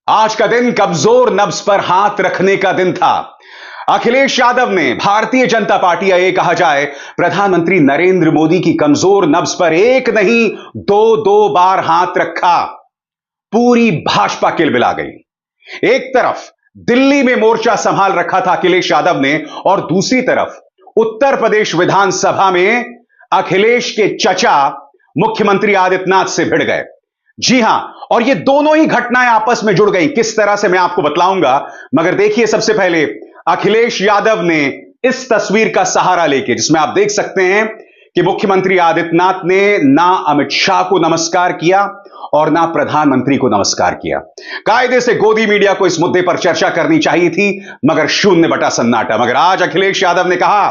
आज का दिन कमजोर नब्ज पर हाथ रखने का दिन था। अखिलेश यादव ने भारतीय जनता पार्टी, या ये कहा जाए प्रधानमंत्री नरेंद्र मोदी की कमजोर नब्ज पर एक नहीं दो बार हाथ रखा। पूरी भाजपा किलबिला गई। एक तरफ दिल्ली में मोर्चा संभाल रखा था अखिलेश यादव ने, और दूसरी तरफ उत्तर प्रदेश विधानसभा में अखिलेश के चचा मुख्यमंत्री आदित्यनाथ से भिड़ गए। जी हां, और ये दोनों ही घटनाएं आपस में जुड़ गई। किस तरह से मैं आपको बतलाऊंगा, मगर देखिए सबसे पहले अखिलेश यादव ने इस तस्वीर का सहारा लेके, जिसमें आप देख सकते हैं कि मुख्यमंत्री आदित्यनाथ ने ना अमित शाह को नमस्कार किया और ना प्रधानमंत्री को नमस्कार किया। कायदे से गोदी मीडिया को इस मुद्दे पर चर्चा करनी चाहिए थी, मगर शून्य बटा सन्नाटा। मगर आज अखिलेश यादव ने कहा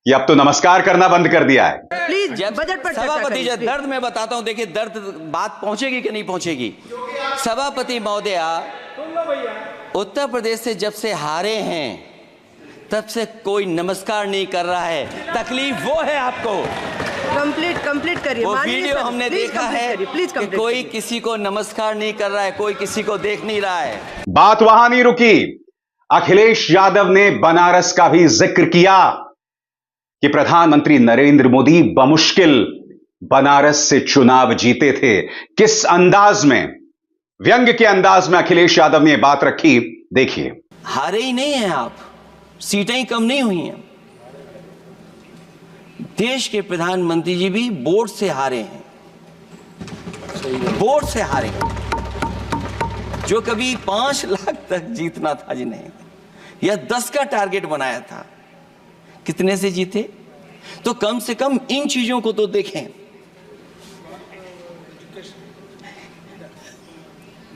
कि अब तो नमस्कार करना बंद कर दिया है। प्लीज बजट पर सभापति जी, दर्द मैं बताता हूं, देखिए दर्द बात पहुंचेगी कि नहीं पहुंचेगी। सभापति महोदया, उत्तर प्रदेश से जब से हारे हैं तब से कोई नमस्कार नहीं कर रहा है। तकलीफ वो है आपको। कंप्लीट करिए। वो वीडियो हमने देखा है कि कोई किसी को नमस्कार नहीं कर रहा है, कोई किसी को देख नहीं रहा है। बात वहां नहीं रुकी। अखिलेश यादव ने बनारस का भी जिक्र किया कि प्रधानमंत्री नरेंद्र मोदी बमुश्किल बनारस से चुनाव जीते थे। किस अंदाज में, व्यंग्य के अंदाज में अखिलेश यादव ने यह बात रखी, देखिए। हारे ही नहीं हैं आप, सीटें ही कम नहीं हुई हैं। देश के प्रधानमंत्री जी भी वोट से हारे हैं, वोट से हारे हैं। जो कभी 5 लाख तक जीतना था जिन्हें, या 10 का टारगेट बनाया था, कितने से जीते? तो कम से कम इन चीजों को तो देखें।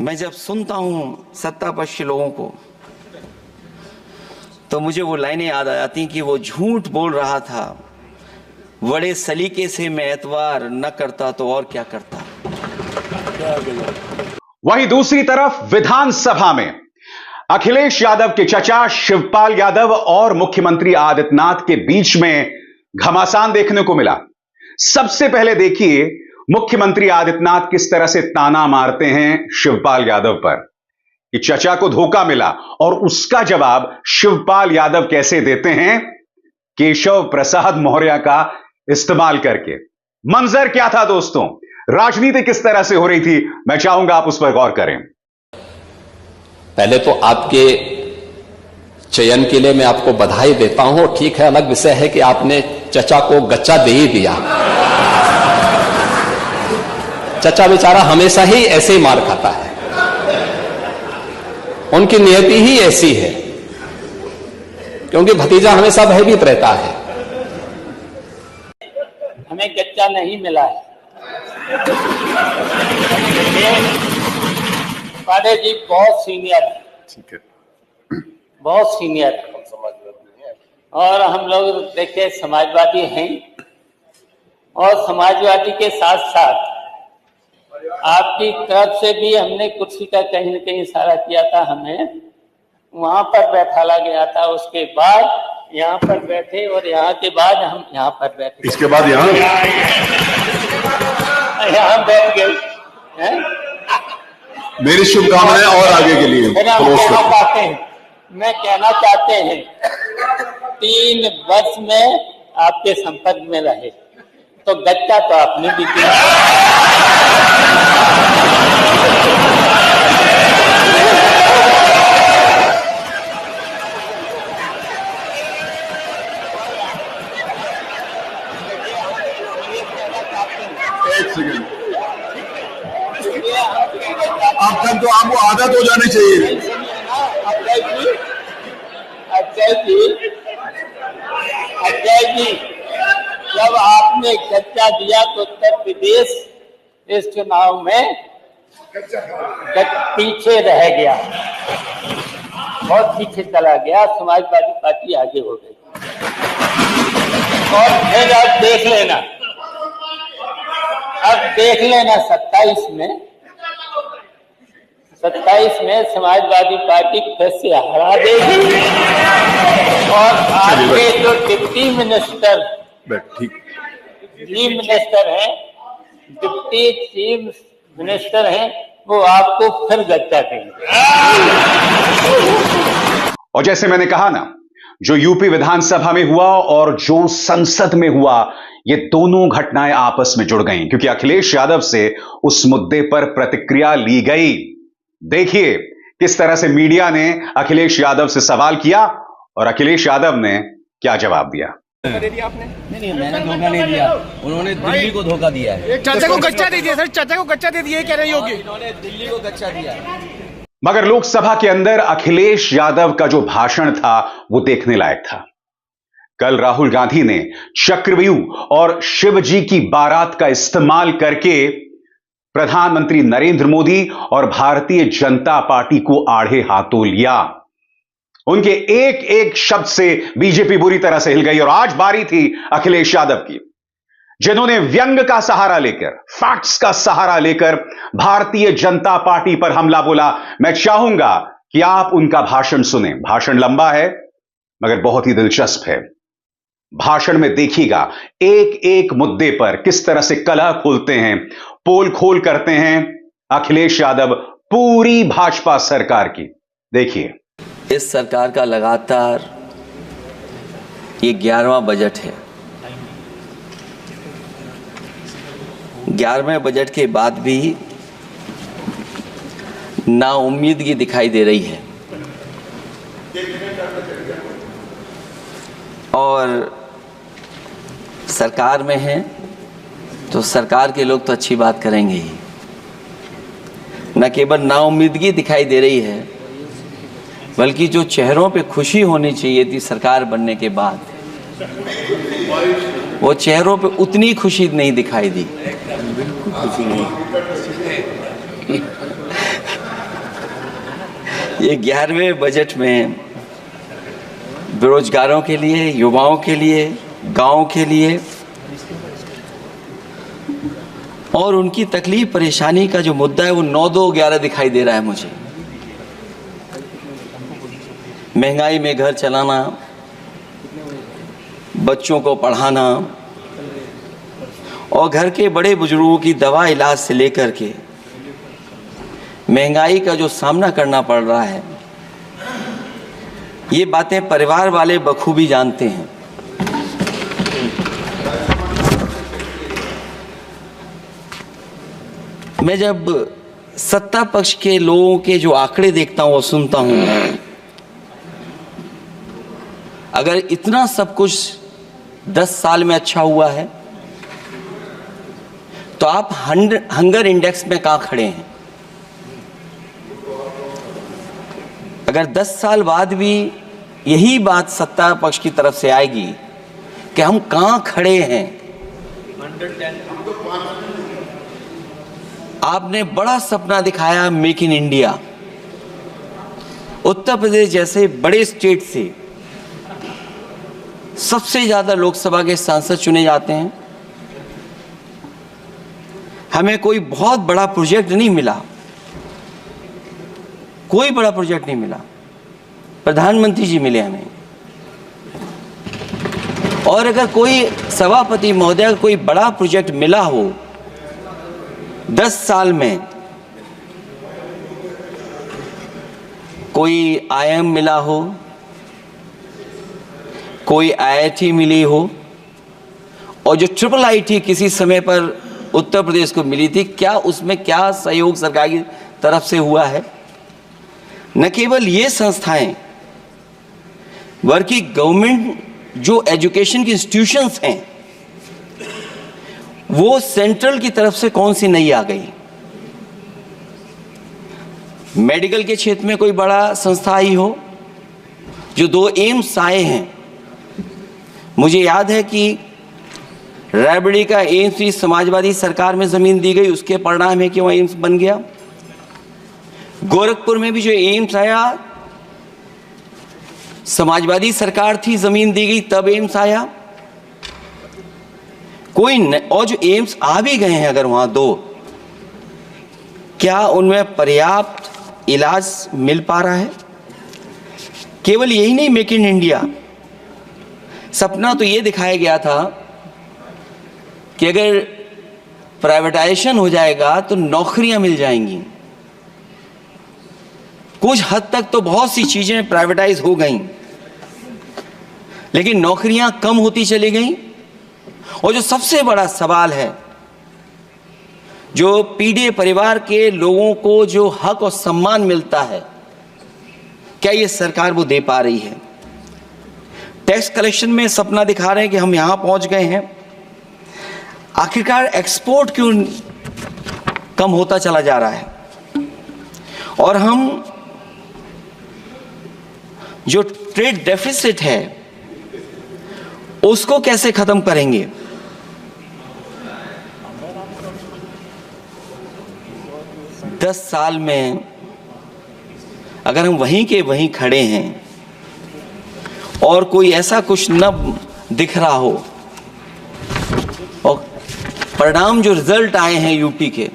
मैं जब सुनता हूं सत्तापक्ष लोगों को तो मुझे वो लाइनें याद आ जाती कि वो झूठ बोल रहा था, बड़े सलीके से मैं एतवार न करता तो और क्या करता। वहीं दूसरी तरफ विधानसभा में अखिलेश यादव के चचा शिवपाल यादव और मुख्यमंत्री आदित्यनाथ के बीच में घमासान देखने को मिला। सबसे पहले देखिए मुख्यमंत्री आदित्यनाथ किस तरह से ताना मारते हैं शिवपाल यादव पर कि चचा को धोखा मिला, और उसका जवाब शिवपाल यादव कैसे देते हैं, केशव प्रसाद मौर्य का इस्तेमाल करके। मंजर क्या था दोस्तों, राजनीति किस तरह से हो रही थी, मैं चाहूंगा आप उस पर गौर करें। पहले तो आपके चयन के लिए मैं आपको बधाई देता हूं। ठीक है, अलग विषय है कि आपने चचा को गच्चा दे ही दिया। चचा बेचारा हमेशा ही ऐसे ही मार खाता है, उनकी नियति ही ऐसी है, क्योंकि भतीजा हमेशा भयभीत रहता है। हमें गच्चा नहीं मिला है। पांडे जी बहुत सीनियर है, ठीक है, बहुत सीनियर है, और हम लोग देखिए समाजवादी हैं, और समाजवादी के साथ साथ आपकी तरफ से भी हमने कुर्सी का कहीं न कहीं इशारा किया था, हमें वहां पर बैठाला गया था, उसके बाद यहाँ पर बैठे, और यहाँ के बाद हम यहाँ पर बैठे, इसके बाद यहाँ बैठ गए। मेरी शुभकामनाएं और आगे के लिए। मैं कहना चाहते हैं 3 वर्ष में आपके संपर्क में रहे तो गच्चा तो आपने भी दिया। एक सेकंड, अब तो आपको आदत हो जानी चाहिए। अजय जी, जब आपने गच्चा दिया तो उत्तर प्रदेश इस चुनाव में पीछे रह गया, बहुत पीछे चला गया, समाजवादी पार्टी आगे हो गई। और फिर आप देख लेना, अब देख लेना 27 में समाजवादी पार्टी फिर से हरा देगी, और आपके जो डिप्टी मिनिस्टर चीफ मिनिस्टर हैं, डिप्टी चीफ मिनिस्टर हैं, वो आपको फिर गच्चा देंगे। और जैसे मैंने कहा ना, जो यूपी विधानसभा में हुआ और जो संसद में हुआ, ये दोनों घटनाएं आपस में जुड़ गईं, क्योंकि अखिलेश यादव से उस मुद्दे पर प्रतिक्रिया ली गई। देखिए किस तरह से मीडिया ने अखिलेश यादव से सवाल किया और अखिलेश यादव ने क्या जवाब दिया। दे दिया आपने? नहीं, मैंने धोखा नहीं दिया, उन्होंने दिल्ली को धोखा दिया है। चाचा को गच्चा दे दिया सर, चाचा को गच्चा दे दिया, कह रहे योगी। इन्होंने दिल्ली को गच्चा दिया। मगर लोकसभा के अंदर अखिलेश यादव का जो भाषण था वो देखने लायक था। कल राहुल गांधी ने चक्रव्यूह और शिवजी की बारात का इस्तेमाल करके प्रधानमंत्री नरेंद्र मोदी और भारतीय जनता पार्टी को आड़े हाथों लिया। उनके एक एक शब्द से बीजेपी बुरी तरह से हिल गई और आज बारी थी अखिलेश यादव की, जिन्होंने व्यंग का सहारा लेकर, फैक्ट्स का सहारा लेकर भारतीय जनता पार्टी पर हमला बोला। मैं चाहूंगा कि आप उनका भाषण सुने। भाषण लंबा है मगर बहुत ही दिलचस्प है। भाषण में देखिएगा एक एक मुद्दे पर किस तरह से कलह खोलते हैं, पोल खोल करते हैं अखिलेश यादव पूरी भाजपा सरकार की। देखिए, इस सरकार का लगातार ये 11वां बजट है। 11वें बजट के बाद भी नाउम्मीदगी दिखाई दे रही है और सरकार में है तो सरकार के लोग तो अच्छी बात करेंगे ही, न केवल नाउम्मीदगी दिखाई दे रही है बल्कि जो चेहरों पे खुशी होनी चाहिए थी सरकार बनने के बाद, वो चेहरों पे उतनी खुशी नहीं दिखाई दी। ये 11वें बजट में बेरोजगारों के लिए, युवाओं के लिए, गांव के लिए और उनकी तकलीफ परेशानी का जो मुद्दा है वो 9-2-11 दिखाई दे रहा है मुझे। महंगाई में घर चलाना, बच्चों को पढ़ाना और घर के बड़े बुजुर्गों की दवा इलाज से लेकर के महंगाई का जो सामना करना पड़ रहा है, ये बातें परिवार वाले बखूबी जानते हैं। मैं जब सत्ता पक्ष के लोगों के जो आंकड़े देखता हूं और सुनता हूं, अगर इतना सब कुछ 10 साल में अच्छा हुआ है तो आप हंगर इंडेक्स में कहां खड़े हैं? अगर 10 साल बाद भी यही बात सत्ता पक्ष की तरफ से आएगी कि हम कहां खड़े हैं। आपने बड़ा सपना दिखाया make in India. Uttar Pradesh जैसे बड़े स्टेट से सबसे ज्यादा लोकसभा के सांसद चुने जाते हैं। हमें कोई बहुत बड़ा प्रोजेक्ट नहीं मिला, कोई बड़ा प्रोजेक्ट नहीं मिला, प्रधानमंत्री जी मिले हमें। और अगर कोई सभापति महोदय को कोई बड़ा प्रोजेक्ट मिला हो 10 साल में, कोई आईएम मिला हो, कोई आईआईटी मिली हो और जो ट्रिपल आईटी किसी समय पर उत्तर प्रदेश को मिली थी, क्या उसमें क्या सहयोग सरकार की तरफ से हुआ है? न केवल ये संस्थाएं बल्कि गवर्नमेंट जो एजुकेशन की इंस्टीट्यूशंस हैं वो सेंट्रल की तरफ से कौन सी नई आ गई? मेडिकल के क्षेत्र में कोई बड़ा संस्था आई हो? जो 2 एम्स आए हैं, मुझे याद है कि रायबरेली का एम्स भी समाजवादी सरकार में जमीन दी गई, उसके परिणाम है कि वह एम्स बन गया। गोरखपुर में भी जो एम्स आया, समाजवादी सरकार थी, जमीन दी गई, तब एम्स आया। और जो एम्स आ भी गए हैं अगर वहां 2, क्या उनमें पर्याप्त इलाज मिल पा रहा है? केवल यही नहीं, मेक इन इंडिया सपना तो ये दिखाया गया था कि अगर प्राइवेटाइजेशन हो जाएगा तो नौकरियां मिल जाएंगी। कुछ हद तक तो बहुत सी चीजें प्राइवेटाइज हो गई, लेकिन नौकरियां कम होती चली गई। और जो सबसे बड़ा सवाल है, जो पीड़ित परिवार के लोगों को जो हक और सम्मान मिलता है, क्या ये सरकार वो दे पा रही है? टैक्स कलेक्शन में सपना दिखा रहे हैं कि हम यहां पहुंच गए हैं, आखिरकार एक्सपोर्ट क्यों कम होता चला जा रहा है? और हम जो ट्रेड डेफिसिट है उसको कैसे खत्म करेंगे? दस साल में अगर हम वहीं के वहीं खड़े हैं और कोई ऐसा कुछ न दिख रहा हो, और परिणाम जो रिजल्ट आए हैं यूपी के,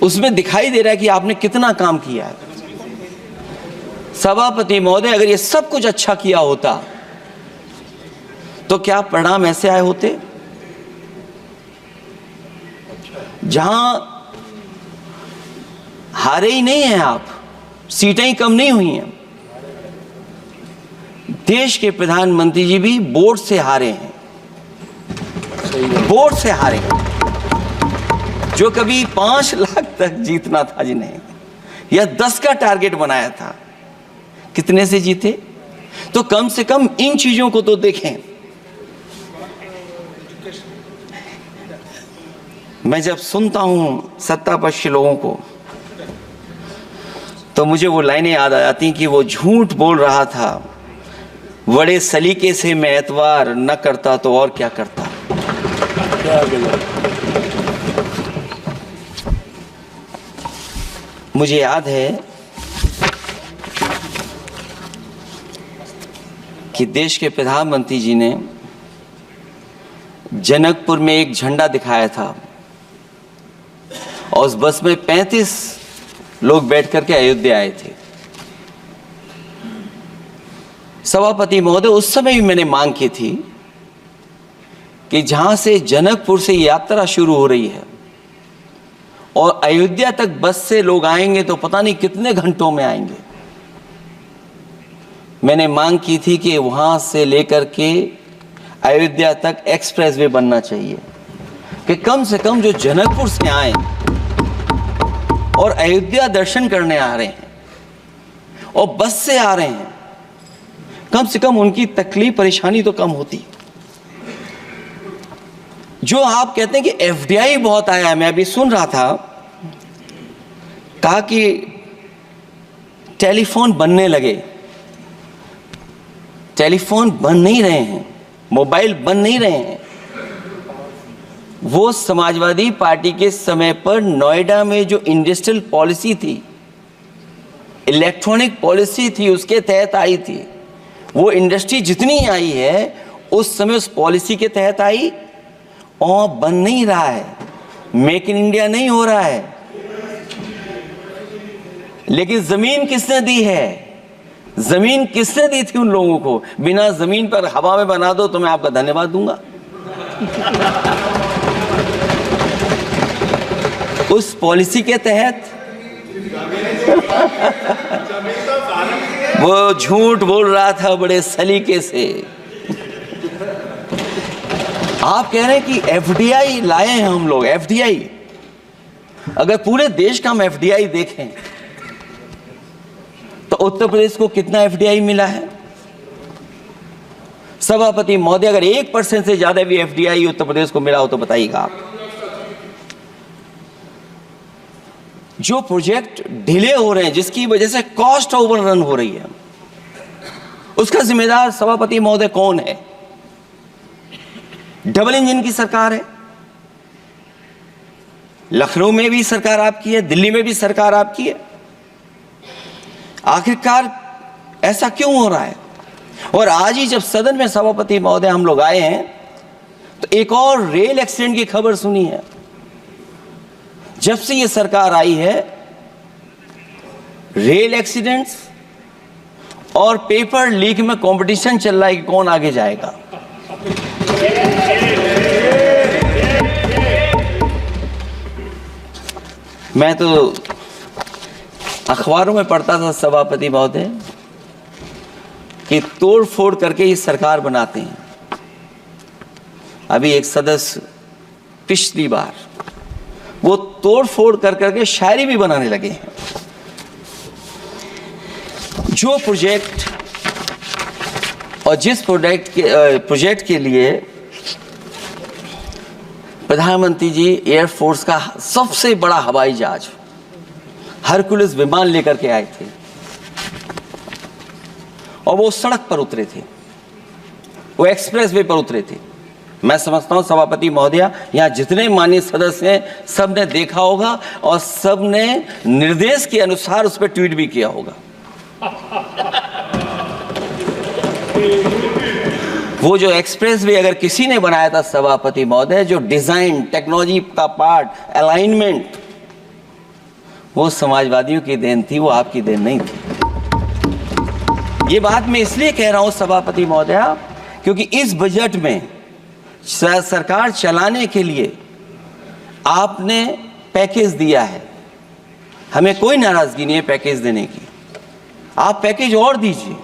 उसमें दिखाई दे रहा है कि आपने कितना काम किया है। सभापति महोदय, अगर ये सब कुछ अच्छा किया होता तो क्या परिणाम ऐसे आए होते? जहां हारे ही नहीं हैं आप, सीटें ही कम नहीं हुई हैं। देश के प्रधानमंत्री जी भी वोट से हारे हैं, वोट से हारे, जो कभी 5 लाख तक जीतना था जिन्हें, या 10 का टारगेट बनाया था, कितने से जीते? तो कम से कम इन चीजों को तो देखें। मैं जब सुनता हूं सत्तापक्ष लोगों को तो मुझे वो लाइनें याद आ जाती कि वो झूठ बोल रहा था, बड़े सलीके से मैं एतवार न करता तो और क्या करता। मुझे याद है कि देश के प्रधानमंत्री जी ने जनकपुर में एक झंडा दिखाया था और उस बस में 35 लोग बैठ करके अयोध्या आए थे। सभापति महोदय, उस समय भी मैंने मांग की थी कि जहां से जनकपुर से यात्रा शुरू हो रही है और अयोध्या तक बस से लोग आएंगे तो पता नहीं कितने घंटों में आएंगे। मैंने मांग की थी कि वहां से लेकर के अयोध्या तक एक्सप्रेसवे बनना चाहिए, कि कम से कम जो जनकपुर से आए और अयोध्या दर्शन करने आ रहे हैं और बस से आ रहे हैं, कम से कम उनकी तकलीफ परेशानी तो कम होती। जो आप कहते हैं कि एफडीआई बहुत आया है, मैं अभी सुन रहा था, कहा कि टेलीफोन बनने लगे। टेलीफोन बन नहीं रहे हैं, मोबाइल बन नहीं रहे हैं। वो समाजवादी पार्टी के समय पर नोएडा में जो इंडस्ट्रियल पॉलिसी थी, इलेक्ट्रॉनिक पॉलिसी थी, उसके तहत आई थी। वो इंडस्ट्री जितनी आई है उस समय उस पॉलिसी के तहत आई और बन नहीं रहा है, मेक इन इंडिया नहीं हो रहा है। लेकिन जमीन किसने दी है? जमीन किसने दी थी उन लोगों को? बिना जमीन पर हवा में बना दो तो मैं आपका धन्यवाद दूंगा। उस पॉलिसी के तहत वो झूठ बोल रहा था बड़े सलीके से। आप कह रहे हैं कि एफडीआई लाए हैं हम लोग। एफडीआई, अगर पूरे देश का हम एफडीआई देखें तो उत्तर प्रदेश को कितना एफडीआई मिला है? सभापति महोदय, अगर 1% से ज्यादा भी एफडीआई उत्तर प्रदेश को मिला हो तो बताइएगा आप। जो प्रोजेक्ट डिले हो रहे हैं, जिसकी वजह से कॉस्ट ओवररन हो रही है, उसका जिम्मेदार सभापति महोदय कौन है? डबल इंजन की सरकार है। लखनऊ में भी सरकार आपकी है, दिल्ली में भी सरकार आपकी है। आखिरकार ऐसा क्यों हो रहा है? और आज ही जब सदन में सभापति महोदय हम लोग आए हैं तो एक और रेल एक्सीडेंट की खबर सुनी है। जब से ये सरकार आई है, रेल एक्सीडेंट्स और पेपर लीक में कंपटीशन चल रहा है कि कौन आगे जाएगा। मैं तो अखबारों में पढ़ता था सभापति महोदय कि तोड़ फोड़ करके ये सरकार बनाते हैं। अभी एक सदस्य पिछली बार वो तोड़ फोड़ कर करके शायरी भी बनाने लगे हैं। जो प्रोजेक्ट और जिस प्रोजेक्ट के लिए प्रधानमंत्री जी एयरफोर्स का सबसे बड़ा हवाई जहाज हरकुलिस विमान लेकर के आए थे और वो सड़क पर उतरे थे, वो एक्सप्रेसवे पर उतरे थे। मैं समझता हूं सभापति महोदया, यहां जितने माननीय सदस्य हैं सब ने देखा होगा और सब ने निर्देश के अनुसार उस पर ट्वीट भी किया होगा। वो जो एक्सप्रेसवे अगर किसी ने बनाया था सभापति महोदय, जो डिजाइन, टेक्नोलॉजी का पार्ट, अलाइनमेंट, वो समाजवादियों की देन थी, वो आपकी देन नहीं थी। ये बात मैं इसलिए कह रहा हूं सभापति महोदया क्योंकि इस बजट में सरकार चलाने के लिए आपने पैकेज दिया है। हमें कोई नाराजगी नहीं है पैकेज देने की, आप पैकेज और दीजिए।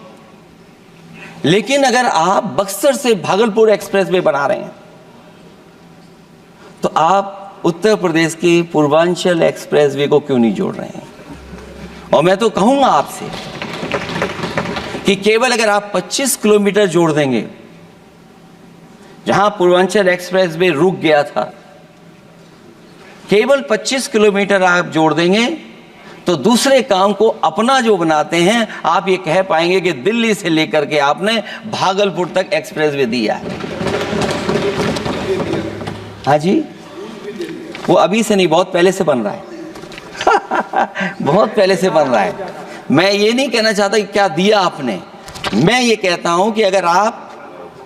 लेकिन अगर आप बक्सर से भागलपुर एक्सप्रेसवे बना रहे हैं तो आप उत्तर प्रदेश की पूर्वांचल एक्सप्रेसवे को क्यों नहीं जोड़ रहे हैं? और मैं तो कहूंगा आपसे कि केवल अगर आप 25 किलोमीटर जोड़ देंगे, जहां पूर्वांचल एक्सप्रेसवे रुक गया था, केवल 25 किलोमीटर आप जोड़ देंगे तो दूसरे काम को अपना जो बनाते हैं, आप ये कह पाएंगे कि दिल्ली से लेकर के आपने भागलपुर तक एक्सप्रेसवे दिया है। हाँ जी, वो अभी से नहीं, बहुत पहले से बन रहा है। बहुत पहले से बन रहा है। मैं ये नहीं कहना चाहता कि क्या दिया आपने, मैं ये कहता हूं कि अगर आप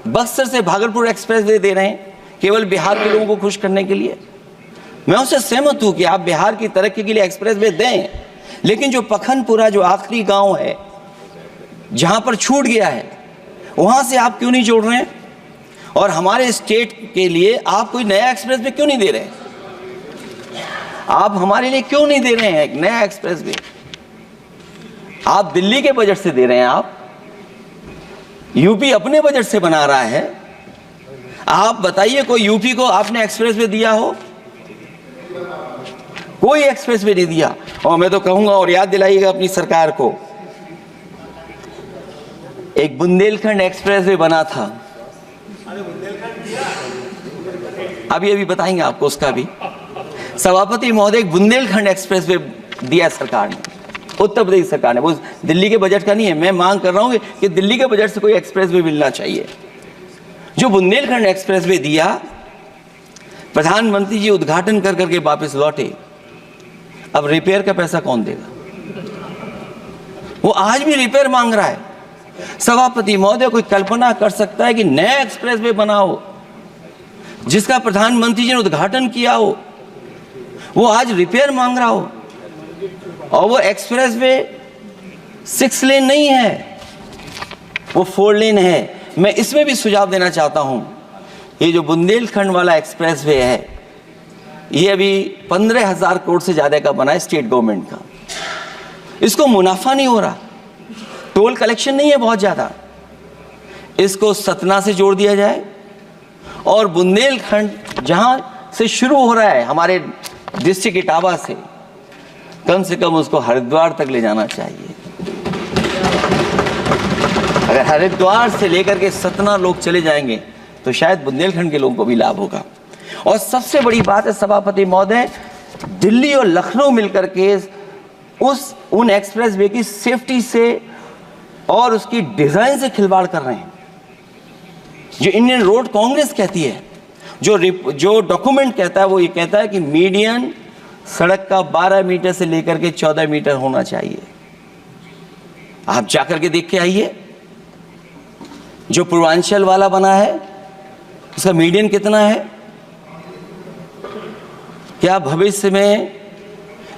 बक्सर से भागलपुर एक्सप्रेसवे दे रहे हैं केवल बिहार के लोगों को खुश करने के लिए, मैं उससे सहमत हूं कि आप बिहार की तरक्की के लिए एक्सप्रेसवे दें, लेकिन जो पखनपुरा जो आखिरी गांव है जहां पर छूट गया है, वहां से आप क्यों नहीं जोड़ रहे हैं? और हमारे स्टेट के लिए आप कोई नया एक्सप्रेसवे क्यों नहीं दे रहे हैं? आप हमारे लिए क्यों नहीं दे रहे हैं एक नया एक्सप्रेसवे? आप दिल्ली के बजट से दे रहे हैं, आप यूपी अपने बजट से बना रहा है। आप बताइए कोई यूपी को आपने एक्सप्रेसवे दिया हो? कोई एक्सप्रेसवे नहीं दिया। और मैं तो कहूंगा, और याद दिलाइएगा अपनी सरकार को, एक बुंदेलखंड एक्सप्रेसवे बना था, अभी बताएंगे आपको उसका भी। सभापति महोदय, एक बुंदेलखंड एक्सप्रेसवे दिया सरकार ने, उत्तर प्रदेश सरकार ने, वो दिल्ली के बजट का नहीं है। मैं मांग कर रहा हूं कि दिल्ली के बजट से कोई एक्सप्रेसवे मिलना चाहिए। जो बुंदेलखंड एक्सप्रेसवे दिया, प्रधानमंत्री जी उद्घाटन कर करके वापस लौटे, अब रिपेयर का पैसा कौन देगा? वो आज भी रिपेयर मांग रहा है। सभापति महोदय, कोई कल्पना कर सकता है कि नया एक्सप्रेसवे बना हो जिसका प्रधानमंत्री जी ने उद्घाटन किया हो, वो आज रिपेयर मांग रहा हो? और वो एक्सप्रेसवे 6 लेन नहीं है, वो 4 लेन है। मैं इसमें भी सुझाव देना चाहता हूं, ये जो बुंदेलखंड वाला एक्सप्रेसवे है, ये अभी 15,000 करोड़ से ज्यादा का बना है स्टेट गवर्नमेंट का। इसको मुनाफा नहीं हो रहा, टोल कलेक्शन नहीं है बहुत ज्यादा। इसको सतना से जोड़ दिया जाए और बुंदेलखंड जहां से शुरू हो रहा है हमारे डिस्ट्रिक्ट इटावा से, कम से कम उसको हरिद्वार तक ले जाना चाहिए। अगर हरिद्वार से लेकर के सतना लोग चले जाएंगे तो शायद बुंदेलखंड के लोगों को भी लाभ होगा। और सबसे बड़ी बात है सभापति महोदय, दिल्ली और लखनऊ मिलकर के उन एक्सप्रेसवे की सेफ्टी से और उसकी डिजाइन से खिलवाड़ कर रहे हैं। जो इंडियन रोड कांग्रेस कहती है, जो डॉक्यूमेंट कहता है, वो ये कहता है कि मीडियन सड़क का 12 मीटर से लेकर के 14 मीटर होना चाहिए। आप जाकर के देख के आइए, जो पूर्वांचल वाला बना है उसका मीडियन कितना है? क्या भविष्य में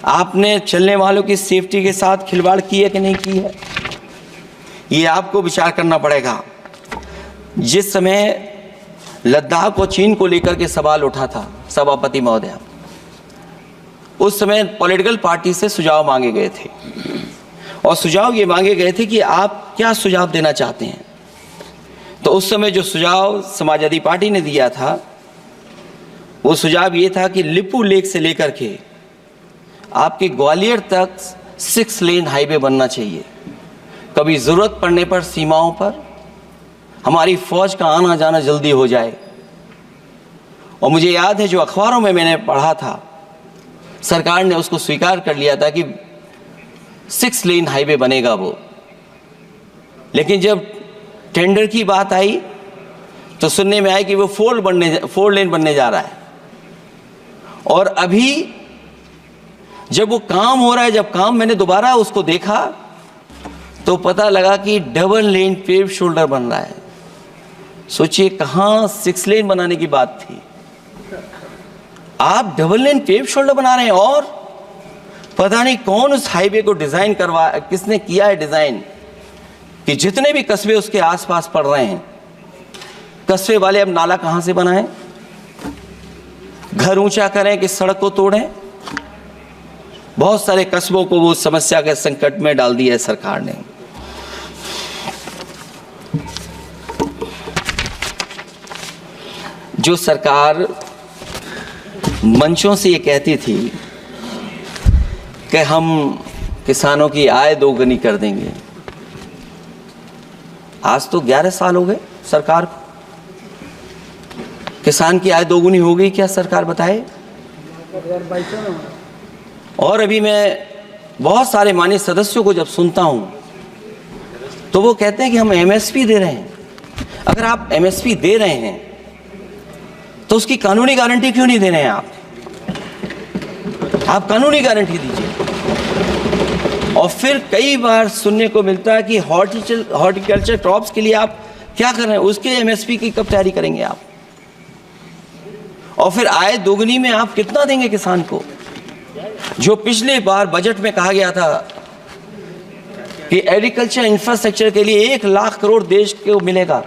आपने चलने वालों की सेफ्टी के साथ खिलवाड़ की है कि नहीं की है? ये आपको विचार करना पड़ेगा। जिस समय लद्दाख और चीन को लेकर के सवाल उठा था सभापति महोदय, उस समय पॉलिटिकल पार्टी से सुझाव मांगे गए थे और सुझाव ये मांगे गए थे कि आप क्या सुझाव देना चाहते हैं। तो उस समय जो सुझाव समाजवादी पार्टी ने दिया था वो सुझाव ये था कि लिपू लेक से लेकर के आपके ग्वालियर तक 6 लेन हाईवे बनना चाहिए। कभी ज़रूरत पड़ने पर सीमाओं पर हमारी फौज का आना जाना जल्दी हो जाए। और मुझे याद है जो अखबारों में मैंने पढ़ा था, सरकार ने उसको स्वीकार कर लिया था कि 6 लेन हाईवे बनेगा वो। लेकिन जब टेंडर की बात आई तो सुनने में आया कि वो 4 लेन बनने जा रहा है। और अभी जब वो काम हो रहा है, जब काम मैंने दोबारा उसको देखा तो पता लगा कि डबल लेन पेव शोल्डर बन रहा है। सोचिए कहाँ 6 लेन बनाने की बात थी, आप डबल लेन पेव शोल्डर बना रहे हैं। और पता नहीं कौन उस हाईवे को डिजाइन किसने किया है डिजाइन कि जितने भी कस्बे उसके आसपास पड़ रहे हैं, कस्बे वाले अब नाला कहां से बनाएं, घर ऊंचा करें कि सड़क को तोड़ें। बहुत सारे कस्बों को वो समस्या के संकट में डाल दिया है सरकार ने। जो सरकार मंचों से ये कहती थी कि हम किसानों की आय दोगुनी कर देंगे, आज तो 11 साल हो गए सरकार को। किसान की आय दोगुनी हो गई क्या सरकार बताए? और अभी मैं बहुत सारे माननीय सदस्यों को जब सुनता हूं तो वो कहते हैं कि हम एमएसपी दे रहे हैं। अगर आप एमएसपी दे रहे हैं तो उसकी कानूनी गारंटी क्यों नहीं दे रहे हैं? आप कानूनी गारंटी दीजिए। और फिर कई बार सुनने को मिलता है कि हॉर्टिकल्चर क्रॉप्स के लिए आप क्या कर रहे हैं, उसके एमएसपी की कब तैयारी करेंगे आप? और फिर आय दोगुनी में आप कितना देंगे किसान को? जो पिछले बार बजट में कहा गया था कि एग्रीकल्चर इंफ्रास्ट्रक्चर के लिए 1 लाख करोड़ देश को मिलेगा।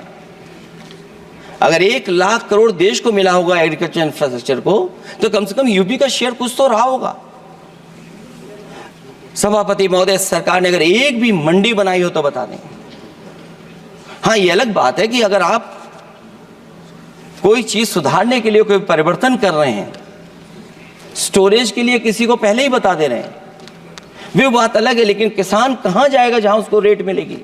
अगर 1 लाख करोड़ देश को मिला होगा एग्रीकल्चर इंफ्रास्ट्रक्चर को, तो कम से कम यूपी का शेयर कुछ तो रहा होगा। सभापति महोदय, सरकार ने अगर एक भी मंडी बनाई हो तो बता दें। हाँ, ये अलग बात है कि अगर आप कोई चीज सुधारने के लिए कोई परिवर्तन कर रहे हैं, स्टोरेज के लिए किसी को पहले ही बता दे रहे हैं, वो बात अलग है। लेकिन किसान कहां जाएगा जहां उसको रेट मिलेगी?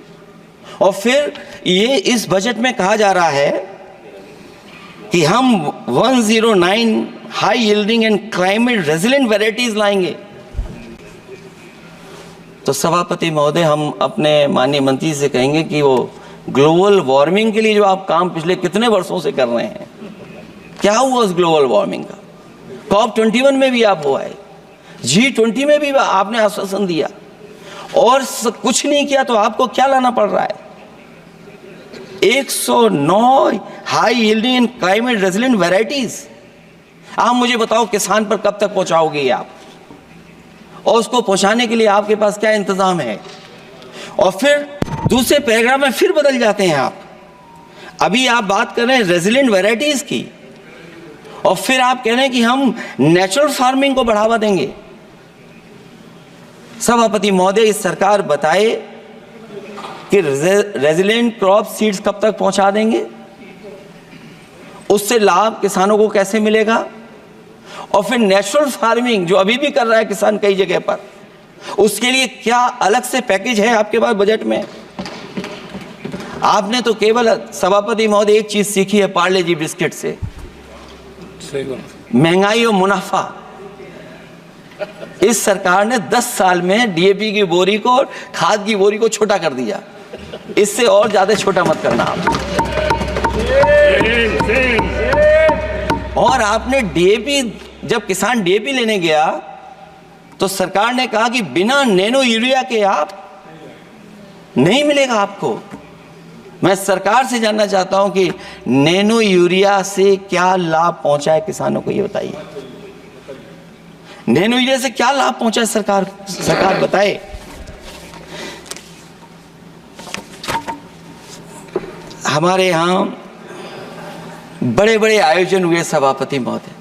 और फिर ये इस बजट में कहा जा रहा है कि हम 109 high yielding and climate resilient varieties लाएंगे। तो सभापति महोदय, हम अपने माननीय मंत्री से कहेंगे कि वो ग्लोबल वार्मिंग के लिए जो आप काम पिछले कितने वर्षों से कर रहे हैं, क्या हुआ उस ग्लोबल वार्मिंग का? COP21 में भी आप हुआ है, G20 में भी आपने आश्वासन दिया और कुछ नहीं किया, तो आपको क्या लाना पड़ रहा है? 109 high yielding and climate resilient varieties. आप मुझे बताओ किसान पर कब तक पहुंचाओगे आप? और उसको पहुंचाने के लिए आपके पास क्या इंतजाम है? और फिर दूसरे पैराग्राफ में फिर बदल जाते हैं आप। अभी आप बात कर रहे हैं रेजिलेंट वैरायटीज की और फिर आप कह रहे हैं कि हम नेचुरल फार्मिंग को बढ़ावा देंगे। सभापति महोदय, इस सरकार बताए कि रेजिलेंट क्रॉप सीड्स कब तक पहुंचा देंगे, उससे लाभ किसानों को कैसे मिलेगा? और फिर नेचुरल फार्मिंग जो अभी भी कर रहा है किसान कई जगह पर, उसके लिए क्या अलग से पैकेज है आपके पास बजट में? आपने तो केवल सभापति महोदय एक चीज सीखी है पार्ले जी बिस्किट से, महंगाई और मुनाफा। इस सरकार ने 10 साल में डीएपी की बोरी को, खाद की बोरी को छोटा कर दिया। इससे और ज्यादा छोटा मत करना आप। और आपने डीएपी, जब किसान डीएपी लेने गया तो सरकार ने कहा कि बिना नैनो यूरिया के आप नहीं मिलेगा आपको। मैं सरकार से जानना चाहता हूं कि नैनो यूरिया से क्या लाभ पहुंचा है किसानों को, ये बताइए। नैनो यूरिया से क्या लाभ पहुंचा है सरकार बताए। हमारे यहां बड़े बड़े आयोजन हुए सभापति महोदय,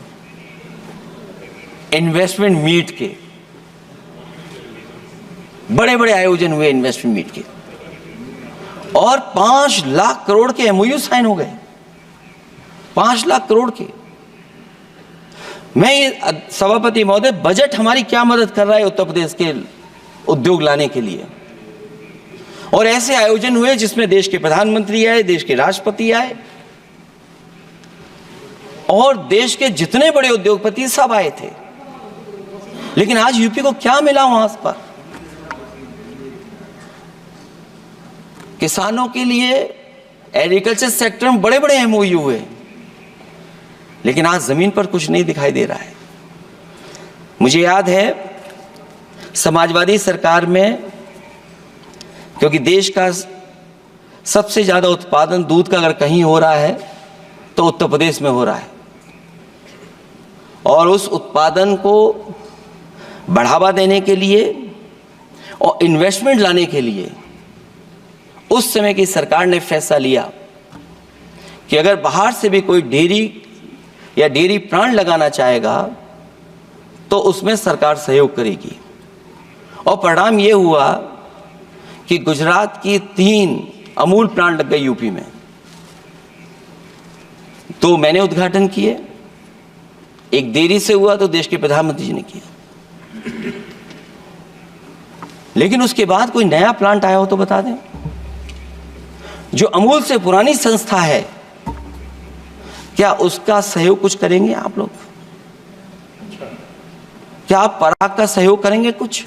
इन्वेस्टमेंट मीट के, बड़े बड़े आयोजन हुए इन्वेस्टमेंट मीट के, और 5 लाख करोड़ के एमओयू साइन हो गए, 5 लाख करोड़ के। मैं ये सभापति महोदय, बजट हमारी क्या मदद कर रहा है उत्तर प्रदेश के उद्योग लाने के लिए? और ऐसे आयोजन हुए जिसमें देश के प्रधानमंत्री आए, देश के राष्ट्रपति आए, और देश के जितने बड़े उद्योगपति सब आए थे। लेकिन आज यूपी को क्या मिला वहां पर? किसानों के लिए एग्रीकल्चर सेक्टर में बड़े बड़े एमओयू हुए, लेकिन आज जमीन पर कुछ नहीं दिखाई दे रहा है। मुझे याद है समाजवादी सरकार में, क्योंकि देश का सबसे ज्यादा उत्पादन दूध का अगर कहीं हो रहा है तो उत्तर प्रदेश में हो रहा है, और उस उत्पादन को बढ़ावा देने के लिए और इन्वेस्टमेंट लाने के लिए उस समय की सरकार ने फैसला लिया कि अगर बाहर से भी कोई डेयरी या डेयरी प्लांट लगाना चाहेगा तो उसमें सरकार सहयोग करेगी। और परिणाम यह हुआ कि गुजरात की 3 अमूल प्लांट लग गए यूपी में। तो मैंने उद्घाटन किए, एक डेयरी से हुआ तो देश के प्रधानमंत्री जी ने किया। लेकिन उसके बाद कोई नया प्लांट आया हो तो बता दें। जो अमूल से पुरानी संस्था है, क्या उसका सहयोग कुछ करेंगे आप लोग? क्या आप पराग का सहयोग करेंगे कुछ?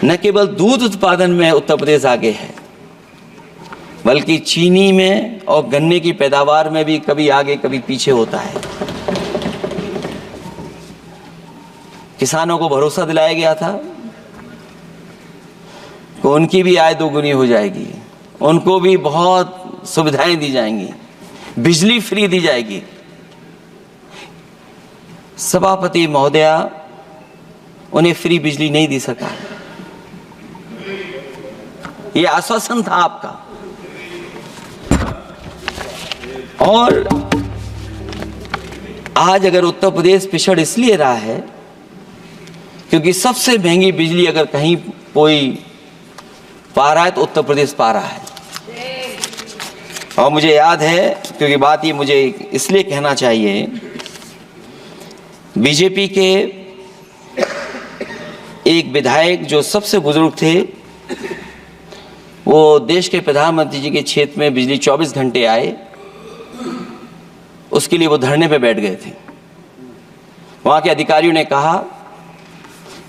न केवल दूध उत्पादन में उत्तर प्रदेश आगे है, बल्कि चीनी में और गन्ने की पैदावार में भी कभी आगे कभी पीछे होता है। किसानों को भरोसा दिलाया गया था कि उनकी भी आय दोगुनी हो जाएगी, उनको भी बहुत सुविधाएं दी जाएंगी, बिजली फ्री दी जाएगी। सभापति महोदया, उन्हें फ्री बिजली नहीं दी सका। यह आश्वासन था आपका। और आज अगर उत्तर प्रदेश पिछड़ इसलिए रहा है क्योंकि सबसे महंगी बिजली अगर कहीं कोई पा रहा है तो उत्तर प्रदेश पा रहा है। और मुझे याद है, क्योंकि बात ये मुझे इसलिए कहना चाहिए, बीजेपी के एक विधायक जो सबसे बुजुर्ग थे, वो देश के प्रधानमंत्री जी के क्षेत्र में बिजली 24 घंटे आए, उसके लिए वो धरने पे बैठ गए थे। वहां के अधिकारियों ने कहा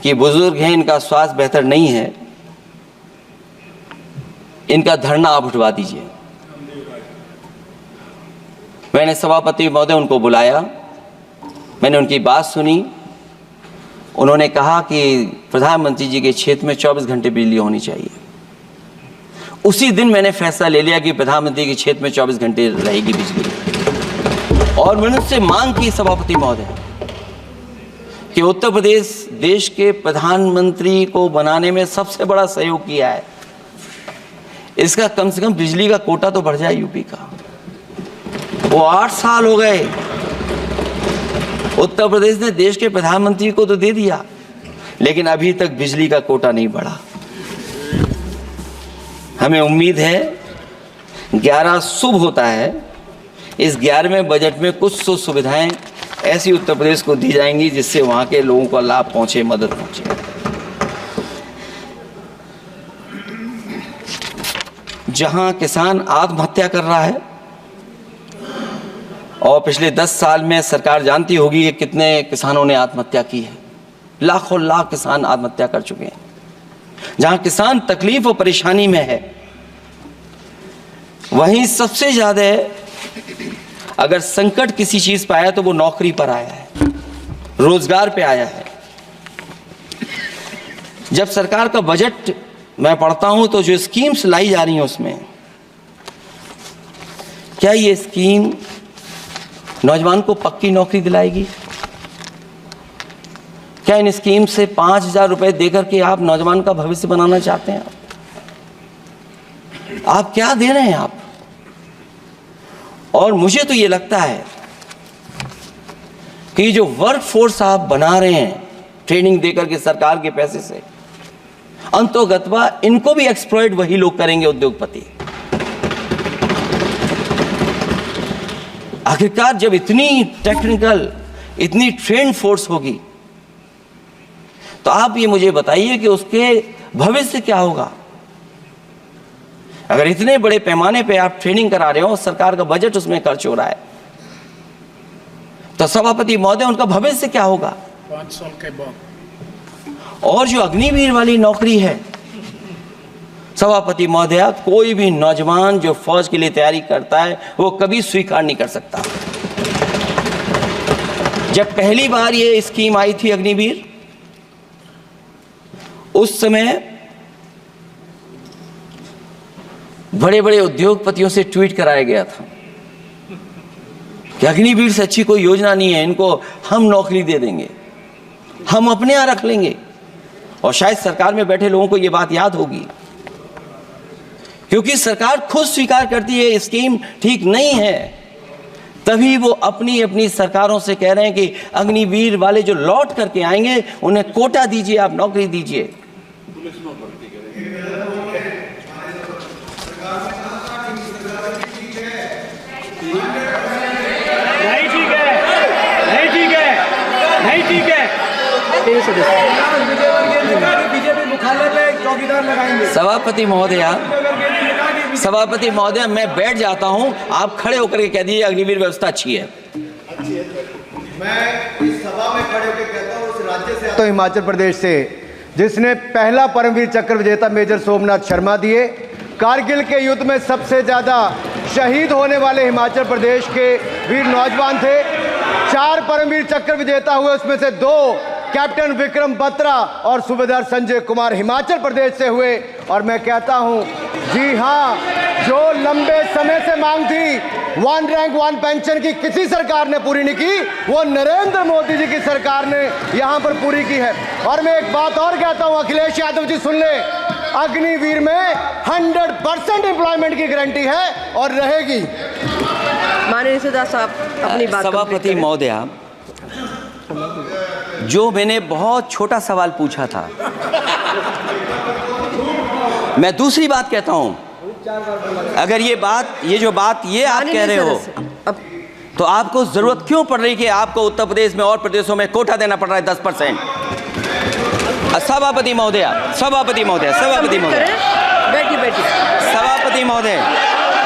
कि बुजुर्ग हैं, इनका स्वास्थ्य बेहतर नहीं है, इनका धरना आप उठवा दीजिए। मैंने सभापति महोदय उनको बुलाया, मैंने उनकी बात सुनी। उन्होंने कहा कि प्रधानमंत्री जी के क्षेत्र में 24 घंटे बिजली होनी चाहिए। उसी दिन मैंने फैसला ले लिया कि प्रधानमंत्री के क्षेत्र में 24 घंटे रहेगी बिजली। और मैंने उससे मांग की सभापति महोदय कि उत्तर प्रदेश देश के प्रधानमंत्री को बनाने में सबसे बड़ा सहयोग किया है, इसका कम से कम बिजली का कोटा तो बढ़ जाए यूपी का। वो 8 साल हो गए, उत्तर प्रदेश ने देश के प्रधानमंत्री को तो दे दिया, लेकिन अभी तक बिजली का कोटा नहीं बढ़ा। हमें उम्मीद है 11 शुभ होता है, इस 11वें बजट में कुछ तो सुविधाएं ऐसी उत्तर प्रदेश को दी जाएंगी जिससे वहां के लोगों को लाभ पहुंचे, मदद पहुंचे। जहां किसान आत्महत्या कर रहा है, और पिछले 10 साल में सरकार जानती होगी कि कितने किसानों ने आत्महत्या की है, लाखों लाख किसान आत्महत्या कर चुके हैं। जहां किसान तकलीफ और परेशानी में है, वहीं सबसे ज्यादा अगर संकट किसी चीज पर आया तो वो नौकरी पर आया है, रोजगार पे आया है। जब सरकार का बजट मैं पढ़ता हूं तो जो स्कीम्स लाई जा रही हैं उसमें, क्या ये स्कीम नौजवान को पक्की नौकरी दिलाएगी? क्या इन स्कीम से 5,000 रुपए देकर के आप नौजवान का भविष्य बनाना चाहते हैं? आप क्या दे रहे हैं आप? और मुझे तो ये लगता है कि जो वर्क फोर्स आप बना रहे हैं ट्रेनिंग देकर के सरकार के पैसे से, अंतोगत्वा इनको भी एक्सप्लॉइट वही लोग करेंगे, उद्योगपति। आखिरकार जब इतनी टेक्निकल, इतनी ट्रेन फोर्स होगी तो आप ये मुझे बताइए कि उसके भविष्य क्या होगा। अगर इतने बड़े पैमाने पे आप ट्रेनिंग करा रहे हो, सरकार का बजट उसमें खर्च हो रहा है, तो सभापति महोदय उनका भविष्य क्या होगा 5 साल के बाद। और जो अग्निवीर वाली नौकरी है सभापति महोदय, कोई भी नौजवान जो फौज के लिए तैयारी करता है वो कभी स्वीकार नहीं कर सकता। जब पहली बार ये स्कीम आई थी अग्निवीर, उस समय बड़े बड़े उद्योगपतियों से ट्वीट कराया गया था कि अग्निवीर से अच्छी कोई योजना नहीं है, इनको हम नौकरी दे देंगे, हम अपने यहां रख लेंगे। और शायद सरकार में बैठे लोगों को यह बात याद होगी, क्योंकि सरकार खुद स्वीकार करती है स्कीम ठीक नहीं है, तभी वो अपनी अपनी सरकारों से कह रहे हैं कि अग्निवीर वाले जो लौट करके आएंगे उन्हें कोटा दीजिए, आप नौकरी दीजिए। सभापति महोदय मैं बैठ जाता हूं, आप खड़े होकर के कह दीजिए अग्निवीर व्यवस्था अच्छी है। मैं इस सभा में खड़े होकर कहता हूं, उस राज्य से आता हूं, हिमाचल प्रदेश से, जिसने पहला परमवीर चक्र विजेता मेजर सोमनाथ शर्मा दिए। कारगिल के युद्ध में सबसे ज्यादा शहीद होने वाले हिमाचल प्रदेश के वीर नौजवान थे। 4 परमवीर चक्र विजेता हुए, उसमें से 2 कैप्टन विक्रम बत्रा और सूबेदार संजय कुमार हिमाचल प्रदेश से हुए। और मैं कहता हूं, जी हां, जो लंबे समय से मांग थी 1 रैंक 1 पेंशन की किसी सरकार ने पूरी नहीं की, वो नरेंद्र मोदी जी की सरकार ने यहां पर पूरी की है। और मैं एक बात और कहता हूं, अखिलेश यादव जी सुन ले, अग्निवीर में 100% एम्प्लॉयमेंट की गारंटी है और रहेगी। माननीय सदा साहब अपनी बात सभापति महोदय, जो मैंने बहुत छोटा सवाल पूछा था, मैं दूसरी बात कहता हूं, अगर ये जो बात आप कह रहे हो, तो आपको जरूरत क्यों पड़ रही कि आपको उत्तर प्रदेश में और प्रदेशों में कोटा देना पड़ रहा है 10%? सभापति महोदय, सभापति महोदय, सभापति महोदय, बैठिए। सभापति महोदय,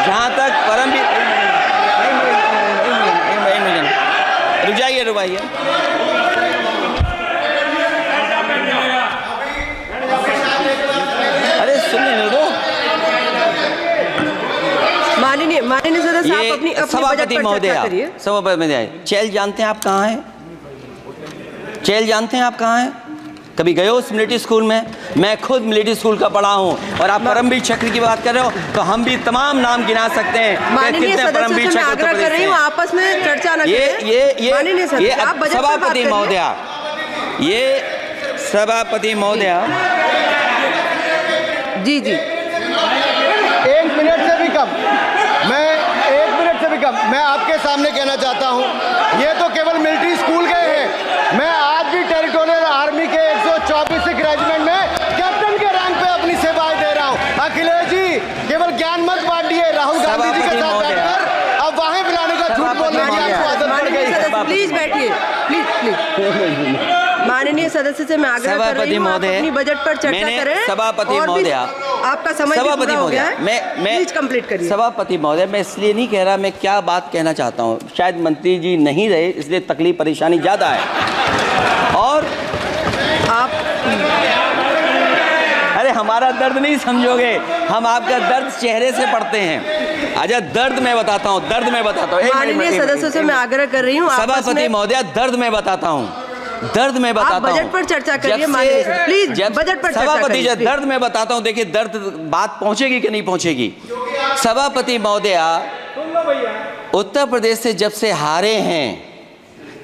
जहां तक परमवीर, रुक जाइए, अरे सुनिए दो। माननीय सदा साहब अपनी सभापति महोदय, सभापति महोदय, चैल जानते हैं आप कहाँ हैं? चैल जानते हैं आप कहाँ हैं? कभी गए हो उस मिलिट्री स्कूल में? मैं खुद मिलिट्री स्कूल का पढ़ा हूँ। और आप परमवीर चक्र की बात कर रहे हो, तो हम भी तमाम नाम गिना सकते हैं। माननीय सदस्यों से मैं आग्रह कर रही हूँ, आपस में चर्चा न करें। ये सभापति महोदय, ये सभापति महोदय, जी 1 मिनट से भी कम, मैं आपके सामने कहना चाहता हूं, ये तो केवल मिलिट्री स्कूल गए हैं। मैं आज भी टेरिटोरियल आर्मी के 124 रेजिमेंट में कैप्टन के रैंक पे अपनी सेवाएं दे रहा हूं। अखिलेश जी केवल ज्ञान मत बांटिए, राहुल गांधी जी के साथ बैठकर अब वहां बुलाने का झूठ बोलने की आपको आदत पड़ गई। प्लीज बैठिए, प्लीज। माननीय सदस्य से मैं आग्रह कर रही हूं, आप अपनी बजट पर चर्चा करें। सभापति महोदय, आपका समय पूरा हो गया है, मैं प्लीज कंप्लीट करिए। सभापति महोदय, मैं इसलिए नहीं कह रहा, मैं क्या बात कहना चाहता हूं, शायद मंत्री जी नहीं रहे इसलिए तकलीफ परेशानी ज्यादा है। और आप, अरे हमारा दर्द नहीं समझोगे, हम आपका दर्द चेहरे से पढ़ते हैं। अच्छा, दर्द मैं बताता हूँ, माननीय सदस्यों से मैं आग्रह कर रही हूँ, सभापति महोदय, दर्द मैं बताता हूँ, बजट पर चर्चा करिए। प्लीज बजट पर सभापति जी, दर्द मैं बताता हूँ, देखिए दर्द बात पहुंचेगी कि नहीं पहुंचेगी। सभापति महोदय, उत्तर प्रदेश से जब से हारे हैं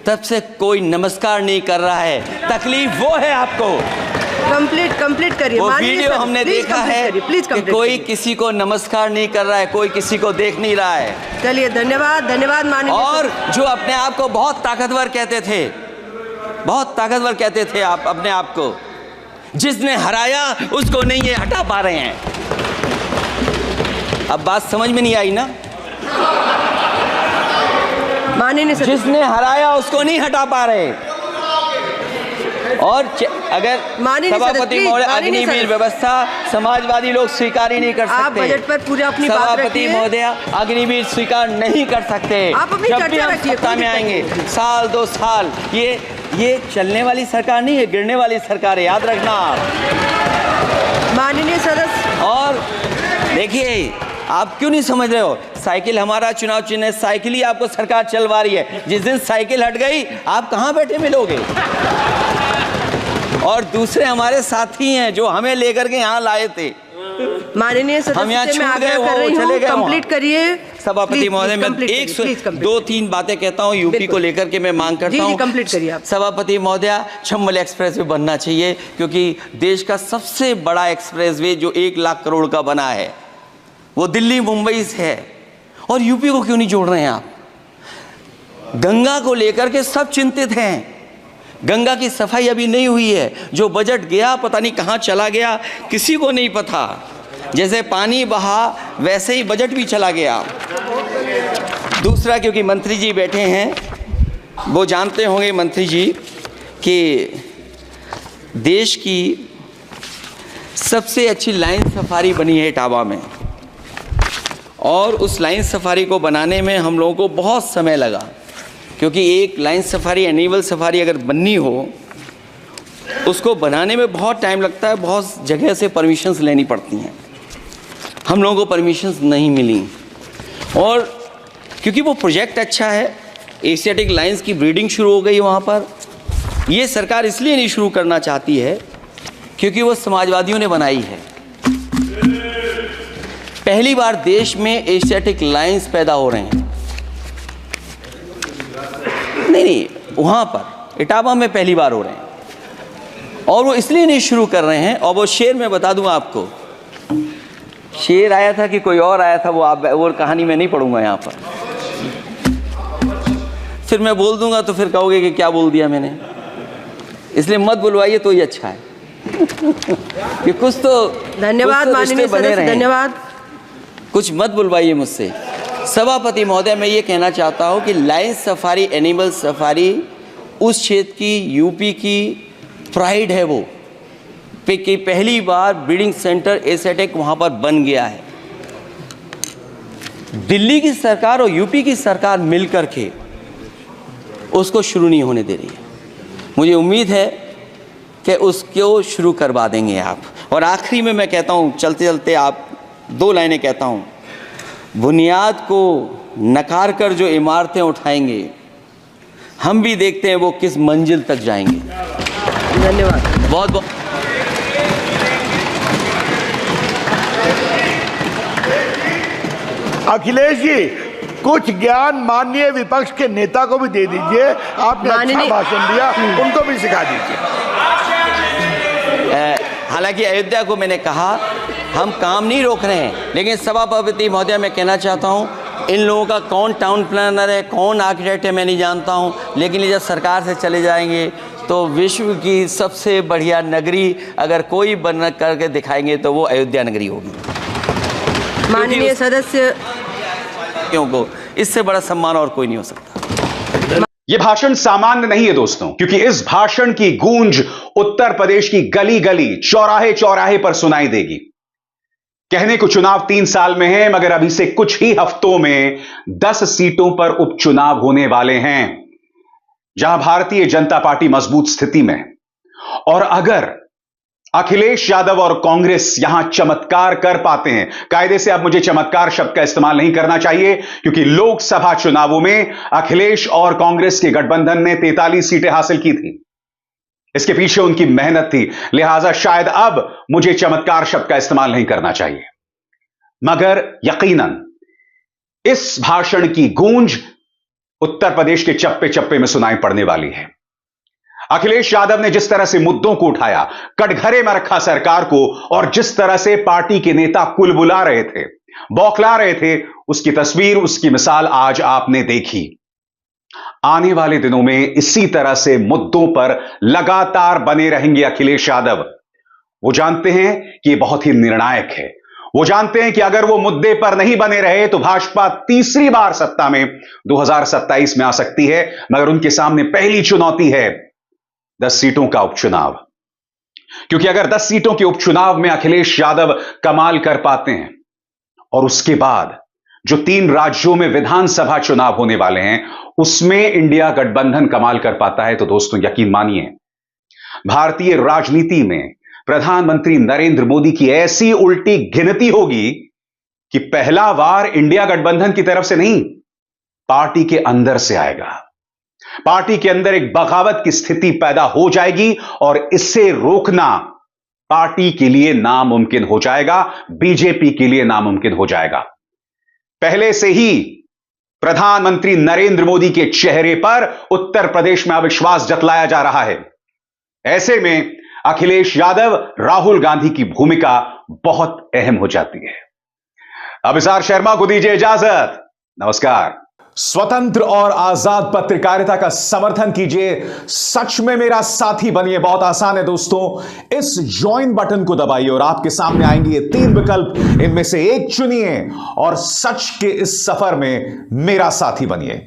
तब से कोई नमस्कार नहीं कर रहा है, तकलीफ वो है आपको। कंप्लीट करिए। वो वीडियो हमने देखा है कि कोई किसी को नमस्कार नहीं कर रहा है, कोई किसी को देख नहीं रहा है। चलिए, धन्यवाद माननीय। और जो अपने आप को बहुत ताकतवर कहते थे, बहुत ताकतवर कहते थे आप अपने आप को, जिसने हराया उसको नहीं ये हटा पा रहे हैं। अब बात समझ में नहीं आई ना? माननीय जिसने हराया उसको नहीं हटा पा रहे। और अगर सभापति महोदय, अग्निवीर व्यवस्था समाजवादी लोग स्वीकार ही नहीं कर सकते। आप बजट पर पूरी अपनी बात सभापति रखिए। महोदय, अग्निवीर स्वीकार नहीं कर सकते। आप अपनी जब भी चर्चा हम रखिए, सत्ता में आएंगे, साल 2 साल, ये चलने वाली सरकार नहीं है, गिरने वाली सरकार है, याद रखना आप। माननीय सदस्य। और देखिए, आप क्यों नहीं समझ रहे हो? साइकिल हमारा चुनाव चिन्ह है, साइकिल ही आपको सरकार चलवा रही है। जिस दिन साइकिल हट गई, आप कहां बैठे मिलोगे? और दूसरे हमारे साथी हैं जो हमें लेकर के यहाँ लाए थे। माननीय सदस्य, हम यहाँ मैं छूट आग्रह गए, कर रही वो चले हूँ, गए। कंप्लीट करिए सभापति महोदय, मैं 2-3 बातें कहता हूँ यूपी को लेकर के मैं मांग करता हूँ। कंप्लीट करिए आप। सभापति महोदय, चंबल एक्सप्रेस वे बनना चाहिए, क्योंकि देश का सबसे बड़ा एक्सप्रेस वे जो 1 लाख करोड़ का बना है वो दिल्ली मुंबई से है। और यूपी को क्यों नहीं जोड़ रहे हैं आप? गंगा को लेकर के सब चिंतित हैं। गंगा की सफाई अभी नहीं हुई है। जो बजट गया पता नहीं कहां चला गया, किसी को नहीं पता। जैसे पानी बहा वैसे ही बजट भी चला गया। दूसरा, क्योंकि मंत्री जी बैठे हैं, वो जानते होंगे मंत्री जी कि देश की सबसे अच्छी लाइन सफारी बनी है इटावा में, और उस लाइन सफारी को बनाने में हम लोगों को बहुत समय लगा, क्योंकि एक लाइन सफारी, एनिमल सफारी अगर बननी हो, उसको बनाने में बहुत टाइम लगता है, बहुत जगह से परमिशंस लेनी पड़ती हैं। हम लोगों को परमिशंस नहीं मिली, और क्योंकि वो प्रोजेक्ट अच्छा है, एशियाटिक लाइन्स की ब्रीडिंग शुरू हो गई वहाँ पर। ये सरकार इसलिए नहीं शुरू करना चाहती है क्योंकि वो समाजवादियों ने बनाई है। पहली बार देश में एशियाटिक लाइन्स पैदा हो रहे हैं। नहीं, वहाँ पर इटावा में पहली बार हो रहे हैं, और वो इसलिए नहीं शुरू कर रहे हैं। और वो शेर मैं बता दूंगा आपको, शेर आया था कि कोई और आया था, वो कहानी मैं नहीं पढ़ूंगा यहाँ पर, फिर मैं बोल दूंगा तो फिर कहोगे कि क्या बोल दिया मैंने, इसलिए मत बुलवाइए तो ही अच्छा है। कि कुछ तो धन्यवाद माननीय सदस्य, धन्यवाद। कुछ मत बुलवाइए मुझसे। सभापति महोदय, मैं ये कहना चाहता हूँ कि लाइन सफारी, एनिमल सफारी उस क्षेत्र की, यूपी की प्राइड है वो, कि पहली बार ब्रीडिंग सेंटर एशियाटिक वहाँ पर बन गया है। दिल्ली की सरकार और यूपी की सरकार मिल करके उसको शुरू नहीं होने दे रही है। मुझे उम्मीद है कि उसको शुरू करवा देंगे आप। और आखिरी में मैं कहता हूँ, चलते चलते आप 2 लाइनें कहता हूँ। बुनियाद को नकार कर जो इमारतें उठाएंगे, हम भी देखते हैं वो किस मंजिल तक जाएंगे। धन्यवाद। बहुत बहुत अखिलेश जी, कुछ ज्ञान माननीय विपक्ष के नेता को भी दे दीजिए। आपने अच्छा भाषण दिया, उनको भी सिखा दीजिए। हालांकि अयोध्या को मैंने कहा हम काम नहीं रोक रहे हैं, लेकिन सभापति महोदय मैं कहना चाहता हूं, इन लोगों का कौन टाउन प्लानर है, कौन आर्किटेक्ट है, मैं नहीं जानता हूं, लेकिन ये जब सरकार से चले जाएंगे तो विश्व की सबसे बढ़िया नगरी अगर कोई बन करके दिखाएंगे तो वो अयोध्या नगरी होगी। माननीय सदस्य को इससे बड़ा सम्मान और कोई नहीं हो सकता। यह भाषण सामान्य नहीं है दोस्तों, क्योंकि इस भाषण की गूंज उत्तर प्रदेश की गली गली, चौराहे चौराहे पर सुनाई देगी। कहने को चुनाव 3 साल में है, मगर अभी से कुछ ही हफ्तों में 10 सीटों पर उपचुनाव होने वाले हैं, जहां भारतीय जनता पार्टी मजबूत स्थिति में। और अगर अखिलेश यादव और कांग्रेस यहां चमत्कार कर पाते हैं, कायदे से अब मुझे चमत्कार शब्द का इस्तेमाल नहीं करना चाहिए, क्योंकि लोकसभा चुनावों में अखिलेश और कांग्रेस के गठबंधन ने 43 सीटें हासिल की थी। इसके पीछे उनकी मेहनत थी, लिहाजा शायद अब मुझे चमत्कार शब्द का इस्तेमाल नहीं करना चाहिए। मगर यकीनन इस भाषण की गूंज उत्तर प्रदेश के चप्पे चप्पे में सुनाई पड़ने वाली है। अखिलेश यादव ने जिस तरह से मुद्दों को उठाया, कटघरे में रखा सरकार को, और जिस तरह से पार्टी के नेता कुलबुला रहे थे, बौखला रहे थे, उसकी तस्वीर, उसकी मिसाल आज आपने देखी। आने वाले दिनों में इसी तरह से मुद्दों पर लगातार बने रहेंगे अखिलेश यादव। वो जानते हैं कि यह बहुत ही निर्णायक है। वो जानते हैं कि अगर वो मुद्दे पर नहीं बने रहे तो भाजपा तीसरी बार सत्ता में 2027 में आ सकती है, मगर उनके सामने पहली चुनौती है 10 सीटों का उपचुनाव। क्योंकि अगर 10 सीटों के उपचुनाव में अखिलेश यादव कमाल कर पाते हैं और उसके बाद जो 3 राज्यों में विधानसभा चुनाव होने वाले हैं उसमें इंडिया गठबंधन कमाल कर पाता है, तो दोस्तों यकीन मानिए भारतीय राजनीति में प्रधानमंत्री नरेंद्र मोदी की ऐसी उल्टी गिनती होगी कि पहला वार इंडिया गठबंधन की तरफ से नहीं, पार्टी के अंदर से आएगा। पार्टी के अंदर एक बगावत की स्थिति पैदा हो जाएगी और इससे रोकना पार्टी के लिए नामुमकिन हो जाएगा, बीजेपी के लिए नामुमकिन हो जाएगा। पहले से ही प्रधानमंत्री नरेंद्र मोदी के चेहरे पर उत्तर प्रदेश में अविश्वास जतलाया जा रहा है। ऐसे में अखिलेश यादव, राहुल गांधी की भूमिका बहुत अहम हो जाती है। अभिसार शर्मा को दीजिए इजाजत। नमस्कार। स्वतंत्र और आजाद पत्रकारिता का समर्थन कीजिए, सच में मेरा साथी बनिए। बहुत आसान है दोस्तों, इस ज्वाइन बटन को दबाइए और आपके सामने आएंगे ये 3 विकल्प, इनमें से एक चुनिए और सच के इस सफर में मेरा साथी बनिए।